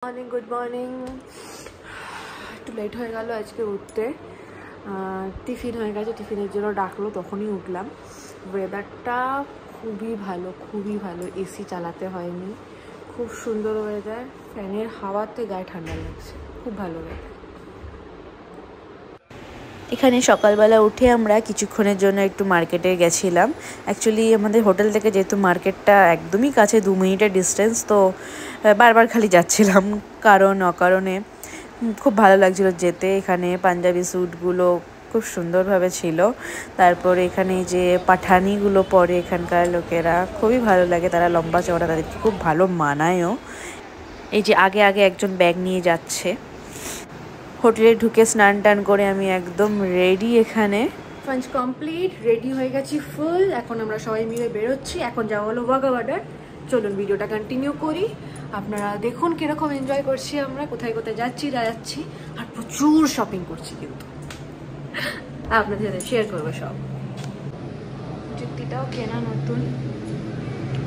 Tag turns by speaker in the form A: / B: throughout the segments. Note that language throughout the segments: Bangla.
A: मॉर्निंग गुड मॉर्निंग একটু লেট হয়ে গেল আজকে উঠতে টিফিন হয়ে গেছে টিফিনের জন্য ডাকলো তখনই উঠলাম ওয়েদারটা খুবই ভালো এসি চালাতে হয়নি খুব সুন্দর ওয়েদার ফ্যানের হাওয়াতে গায়ে ঠান্ডা লাগছে খুব ভালো ওয়েদার
B: এখানে সকালবেলা উঠে আমরা কিছুক্ষণের জন্য একটু মার্কেটে গেছিলাম অ্যাকচুয়ালি আমাদের হোটেল থেকে যেহেতু মার্কেটটা একদমই কাছে 2 মিনিটের ডিস্টেন্স তো বারবার খালি যাচ্ছিলাম কারণ অকারণে খুব ভালো লাগছিল যেতে এখানে পাঞ্জাবি স্যুটগুলো খুব সুন্দরভাবে ছিল তারপরে এখানে যে পাঠানিগুলো পরে এখানকার লোকেরা খুবই ভালো লাগে তারা লম্বা চওড়া তাদেরকে খুব ভালো মানায়ও এই যে আগে আগে একজন ব্যাগ নিয়ে যাচ্ছে হোটেলে ঢুকে স্নান টান করে আমি একদম রেডি এখানে
A: লাঞ্চ কমপ্লিট রেডি হয়ে গেছি ফুল এখন আমরা সবাই মিলে বেরোচ্ছি এখন যাওয়া হলো ওয়াঘা বর্ডার চলুন ভিডিওটা কন্টিনিউ করি আপনারা দেখুন কিরকম এনজয় করছি আমরা কোথায় কোথায় যাচ্ছি আর প্রচুর শপিং করছি কিন্তু আপনাদের সাথে শেয়ার করবো সব জুতিটাও কেনা নতুন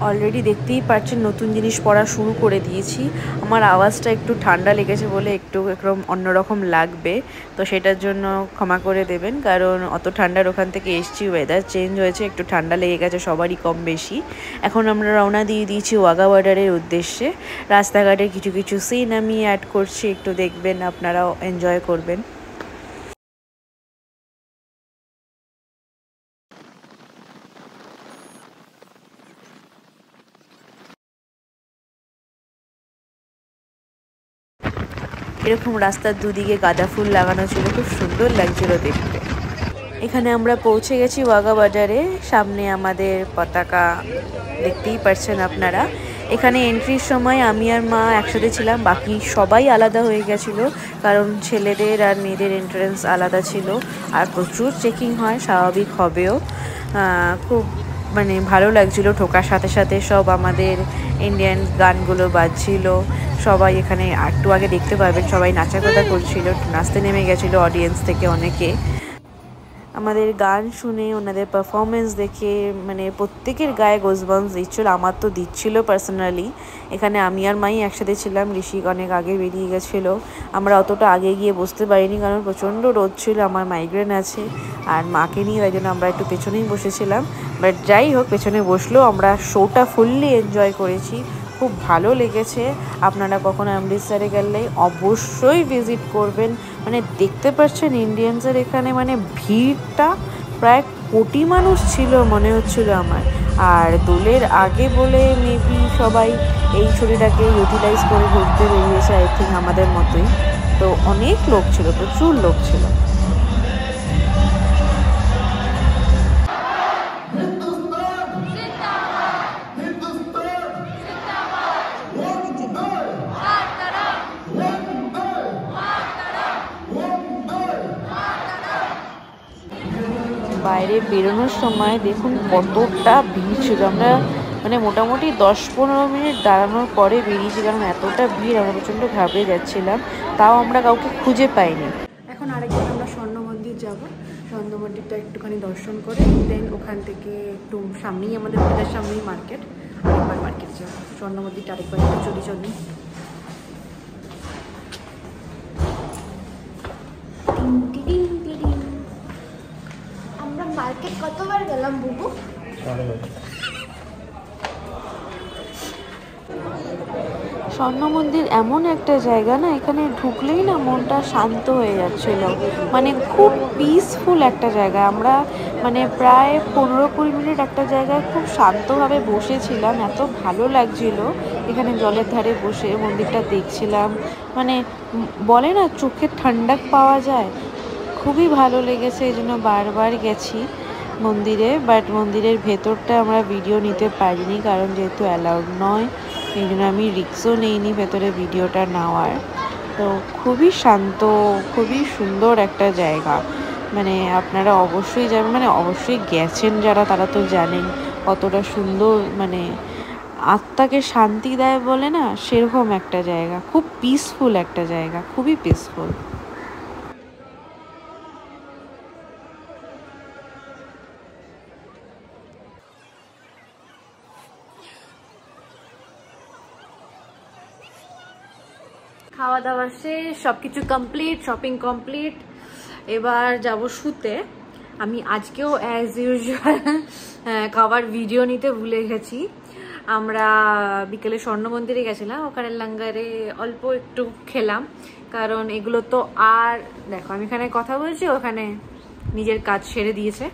B: অলরেডি দেখতেই পাচ্ছেন নতুন জিনিস পরা শুরু করে দিয়েছি আমার আওয়াজটা একটু ঠান্ডা লেগেছে বলে একটু একরকম অন্যরকম লাগবে তো সেটার জন্য ক্ষমা করে দেবেন কারণ অত ঠান্ডার ওখান থেকে এসছি ওয়েদার চেঞ্জ হয়েছে একটু ঠান্ডা লেগে গেছে সবারই কম বেশি এখন আমরা রওনা দিয়ে দিয়েছি ওয়াঘা বর্ডারের উদ্দেশ্যে রাস্তাঘাটে কিছু কিছু সিন আমি অ্যাড করছি একটু দেখবেন আপনারাও এনজয় করবেন এরকম রাস্তার দুদিকে গাঁদা ফুল লাগানো ছিল খুব সুন্দর লাগছিল দেখতে এখানে আমরা পৌঁছে গেছি ওয়াঘা বাজারে সামনে আমাদের পতাকা দেখতেই পাচ্ছেন আপনারা এখানে এন্ট্রির সময় আমি আর মা একসাথে ছিলাম বাকি সবাই আলাদা হয়ে গেছিল কারণ ছেলেদের আর মেয়েদের এন্ট্রেন্স আলাদা ছিল আর প্রচুর চেকিং হয় স্বাভাবিক হবেও খুব মানে ভালো লাগছিল ঢোকার সাথে সাথে সব আমাদের ইন্ডিয়ান গানগুলো বাজছিল সবাই এখানে একটু আগে দেখতে পারবেন সবাই নাচাকোদা করছিল নাচতে নেমে গেছিলো অডিয়েন্স থেকে অনেকে আমাদের গান শুনে ওনাদের পারফরমেন্স দেখে মানে প্রত্যেকের গায়ে গোজবাম্পস দিচ্ছিল আমার তো দিচ্ছিল পার্সোনালি এখানে আমি আর মাই একসাথে ছিলাম ঋষিক অনেক আগে বেরিয়ে গেছিলো আমরা অতটা আগে গিয়ে বসতে পারিনি কারণ প্রচণ্ড রোদ ছিল আমার মাইগ্রেন আছে আর মাকে নিয়ে তাই জন্য আমরা একটু পেছনেই বসেছিলাম বাট যাই হোক পেছনে বসলেও আমরা শোটা ফুললি এনজয় করেছি খুব ভালো লেগেছে আপনারা কখনো অমৃতসরে গেলে অবশ্যই ভিজিট করবেন মানে দেখতে পাচ্ছেন ইন্ডিয়ানসের এখানে মানে ভিড়টা প্রায় কোটি মানুষ ছিল মনে হচ্ছিল আমার আর দোলের আগে বলে মেবি সবাই এই ছুটিটাকে ইউটিলাইজ করে ঘুরতে বেরিয়েছে আই থিঙ্ক আমাদের মতোই তো অনেক লোক ছিল প্রচুর লোক ছিল বাইরে বেরোনোর সময় দেখুন কতটা ভিড় ছিল আমরা মানে মোটামুটি 10-15 মিনিট দাঁড়ানোর পরে বেরিয়েছি কারণ এতটা ভিড় আমরা প্রচণ্ড ঘাবড়ে যাচ্ছিলাম তাও আমরা কাউকে খুঁজে পাইনি
A: এখন আরেকদিন আমরা স্বর্ণ মন্দির যাব স্বর্ণ মন্দিরটা একটুখানি দর্শন করে দেন ওখান থেকে একটু সামনেই আমাদের বাজার সামনেই মার্কেট আরেকবার মার্কেট যাবো স্বর্ণ মন্দিরটা আরেকবার একটু চলি আমরা মার্কেট কতবার গেলাম বুবু
B: স্বর্ণ মন্দির এমন একটা জায়গা না এখানে ঢুকলেই না মনটা শান্ত হয়ে যাচ্ছিল মানে খুব পিসফুল একটা জায়গা আমরা মানে প্রায় 15-20 মিনিট একটা জায়গায় খুব শান্তভাবে বসেছিলাম এত ভালো লাগছিল এখানে জলের ধারে বসে মন্দিরটা দেখছিলাম মানে বলে না চোখে ঠান্ডা পাওয়া যায় খুবই ভালো লেগেছে এই জন্য বারবার গেছি মন্দিরে বাট মন্দিরের ভেতরটা আমরা ভিডিও নিতে পারিনি কারণ যেহেতু অ্যালাউড নয় এই জন্য আমি রিস্কও নিইনি ভেতরে ভিডিওটা নেওয়ার তো খুবই শান্ত খুবই সুন্দর একটা জায়গা মানে আপনারা অবশ্যই যাবেন মানে অবশ্যই গেছেন যারা তারা তো জানেন কতটা সুন্দর মানে আত্মাকে শান্তি দেয় বলে না সেরকম একটা জায়গা খুব পিসফুল একটা জায়গা খুবই পিসফুল
A: খাওয়া দাওয়া শেষ, সব কিছু কমপ্লিট, শপিং কমপ্লিট। এবার যাব শুতে। আমি আজকেও অ্যাজ ইউজুয়াল খাবার ভিডিও নিতে ভুলে গেছি। আমরা বিকেলে স্বর্ণ মন্দিরে গেছিলাম, ওখানে লাঙ্গারে অল্প একটু খেলাম, কারণ এগুলো তো আর দেখো আমি এখানে কথা বলছি, ওখানে নিজের কাজ সেরে দিয়েছে।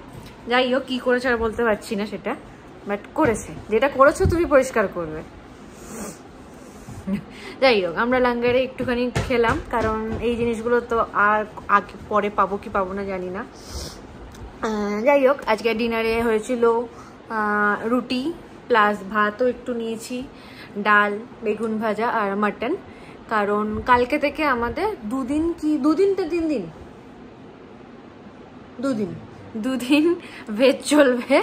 A: যাই হোক কী করেছে আর বলতে পারছি না সেটা, বাট করেছে, যেটা করেছো তুমি পরিষ্কার করবে। যাই হোক আমরা লাঙ্গারে একটুখানি খেলাম, কারণ এই জিনিসগুলো তো আর আগে পরে পাবো কি পাবো না জানি না। যাই হোক আজকে ডিনারে হয়েছিল রুটি প্লাস ভাতও একটু নিয়েছি, ডাল, বেগুন ভাজা আর মাটন। কারণ কালকে থেকে আমাদের দুদিন ভেজ চলবে,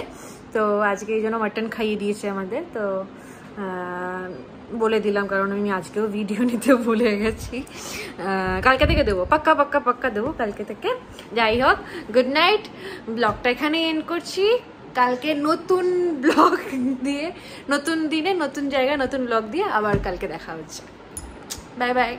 A: তো আজকে এই জন্য মাটন খাইয়ে দিয়েছে আমাদের। তো বলে দিলাম, কারণ আমি আজকেও ভিডিও নিতে ভুলে গেছি। কালকে থেকে দেবো, পাক্কা দেবো কালকে থেকে। যাই হোক গুড নাইট, ব্লগটা এখানে এন্ড করছি। কালকে নতুন ব্লগ দিয়ে, নতুন দিনে নতুন জায়গায় নতুন ব্লগ দিয়ে আবার কালকে দেখা হচ্ছে। Bye bye.